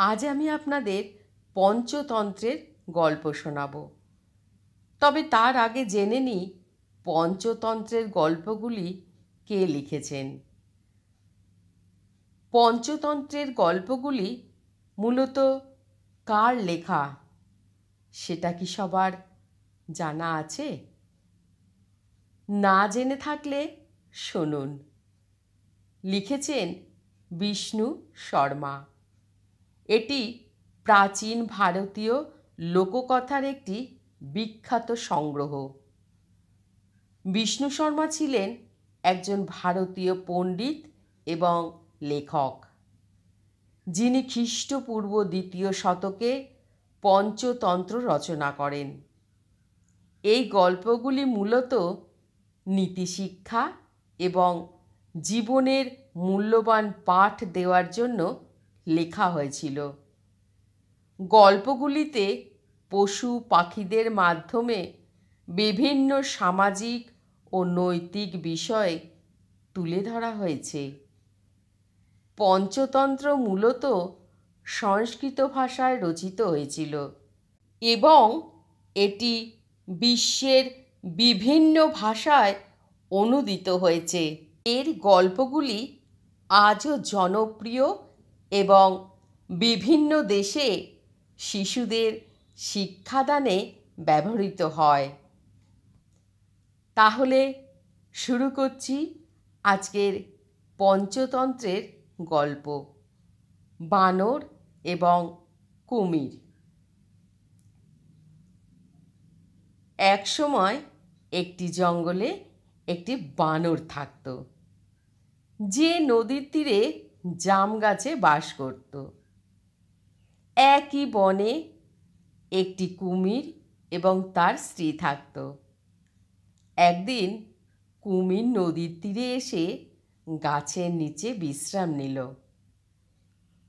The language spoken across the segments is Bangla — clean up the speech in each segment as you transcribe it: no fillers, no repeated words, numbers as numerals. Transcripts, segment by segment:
আজ আমি আপনাদের পঞ্চতন্ত্রের গল্প শোনাব। তবে তার আগে জেনে নিই পঞ্চতন্ত্রের গল্পগুলি কে লিখেছেন। পঞ্চতন্ত্রের গল্পগুলি মূলত কার লেখা সেটা কি সবার জানা আছে? না জেনে থাকলে শুনুন। লিখেছেন বিষ্ণু শর্মা। এটি প্রাচীন ভারতীয় লোককথার একটি বিখ্যাত সংগ্রহ। বিষ্ণু শর্মা ছিলেন একজন ভারতীয় পণ্ডিত এবং লেখক, যিনি খ্রিস্টপূর্ব ২য় শতকে পঞ্চতন্ত্র রচনা করেন। এই গল্পগুলি মূলত নীতিশিক্ষা এবং জীবনের মূল্যবান পাঠ দেওয়ার জন্য লেখা হয়েছিল। গল্পগুলিতে পশু পাখিদের মাধ্যমে বিভিন্ন সামাজিক ও নৈতিক বিষয় তুলে ধরা হয়েছে। পঞ্চতন্ত্র মূলত সংস্কৃত ভাষায় রচিত হয়েছিল এবং এটি বিশ্বের বিভিন্ন ভাষায় অনূদিত হয়েছে। এর গল্পগুলি আজও জনপ্রিয় এবং বিভিন্ন দেশে শিশুদের শিক্ষাদানে ব্যবহৃত হয়। তাহলে শুরু করছি আজকের পঞ্চতন্ত্রের গল্প, বানর এবং কুমির। এক সময় একটি জঙ্গলে একটি বানর থাকত, যে নদীর তীরে জাম গাছে বাস করত। একই বনে একটি কুমির এবং তার স্ত্রী থাকত। একদিন কুমির নদীর তীরে এসে গাছের নিচে বিশ্রাম নিল।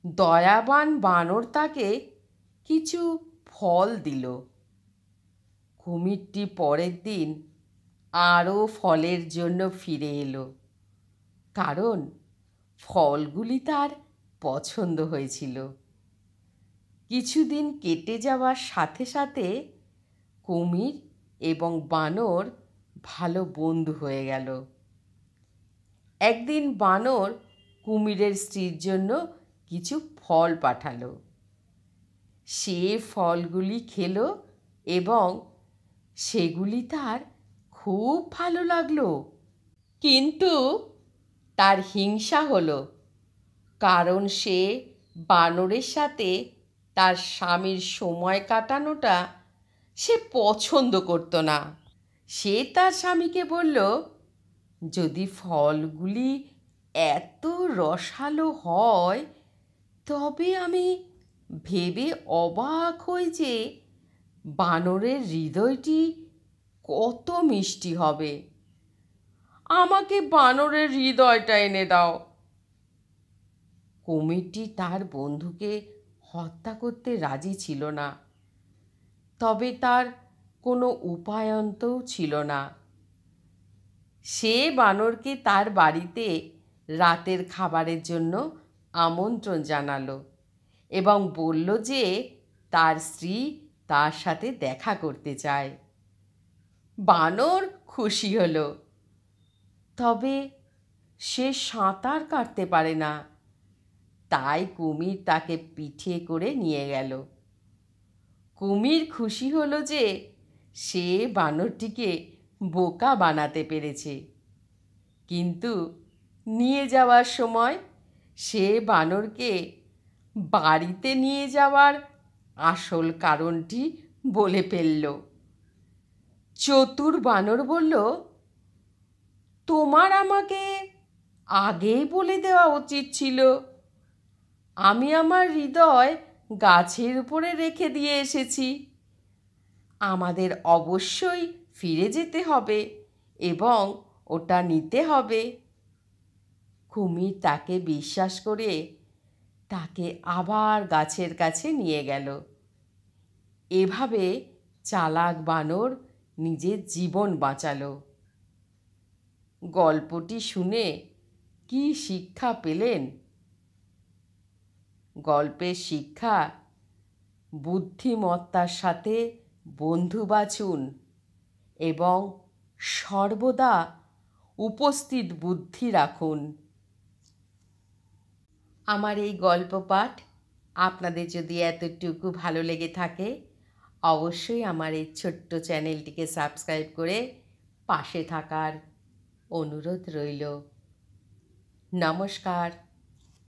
দয়াবান বানর তাকে কিছু ফল দিল। কুমিরটি পরের দিন আরও ফলের জন্য ফিরে এলো, কারণ ফলগুলি তার পছন্দ হয়েছিল। কিছুদিন কেটে যাওয়ার সাথে সাথে কুমির এবং বানর ভালো বন্ধু হয়ে গেল। একদিন বানর কুমিরের স্ত্রীর জন্য কিছু ফল পাঠালো। সে ফলগুলি খেলো এবং সেগুলি তার খুব ভালো লাগলো। কিন্তু তার হিংসা হলো, কারণ সে বানরের সাথে তার স্বামীর সময় কাটানোটা সে পছন্দ করতো না। সে তার স্বামীকে বলল, যদি ফলগুলি এত রসালো হয় তবে আমি ভেবে অবাক হই যে বানরের হৃদয়টি কত মিষ্টি হবে। আমাকে বানরের হৃদয়টা এনে দাও। কুমিরটি তার বন্ধুকে হত্যা করতে রাজি ছিল না, তবে তার কোনো উপায়ন্তও ছিল না। সে বানরকে তার বাড়িতে রাতের খাবারের জন্য আমন্ত্রণ জানালো এবং বলল যে তার স্ত্রী তার সাথে দেখা করতে চায়। বানর খুশি হলো, তবে সে সাঁতার কাটতে পারে না, তাই কুমির তাকে পিঠে করে নিয়ে গেল। কুমির খুশি হলো যে সে বানরটিকে বোকা বানাতে পেরেছে, কিন্তু নিয়ে যাওয়ার সময় সে বানরকে বাড়িতে নিয়ে যাওয়ার আসল কারণটি বলে ফেলল। চতুর বানর বলল, তোমার আমাকে আগেই বলে দেওয়া উচিত ছিল। আমি আমার হৃদয় গাছের উপরে রেখে দিয়ে এসেছি। আমাদের অবশ্যই ফিরে যেতে হবে এবং ওটা নিতে হবে। কুমির তাকে বিশ্বাস করে তাকে আবার গাছের কাছে নিয়ে গেল। এভাবে চালাক বানর নিজের জীবন বাঁচালো। গল্পটি শুনে কি শিক্ষা পেলেন? গল্পের শিক্ষা, বুদ্ধিমত্তার সাথে বন্ধু বাছুন এবং সর্বদা উপস্থিত বুদ্ধি রাখুন। আমার এই গল্প পাঠ আপনাদের যদি এতটুকু ভালো লেগে থাকে, অবশ্যই আমার এই ছোট্ট চ্যানেলটিকে সাবস্ক্রাইব করে পাশে থাকার অনুরোধ রইল। নমস্কার।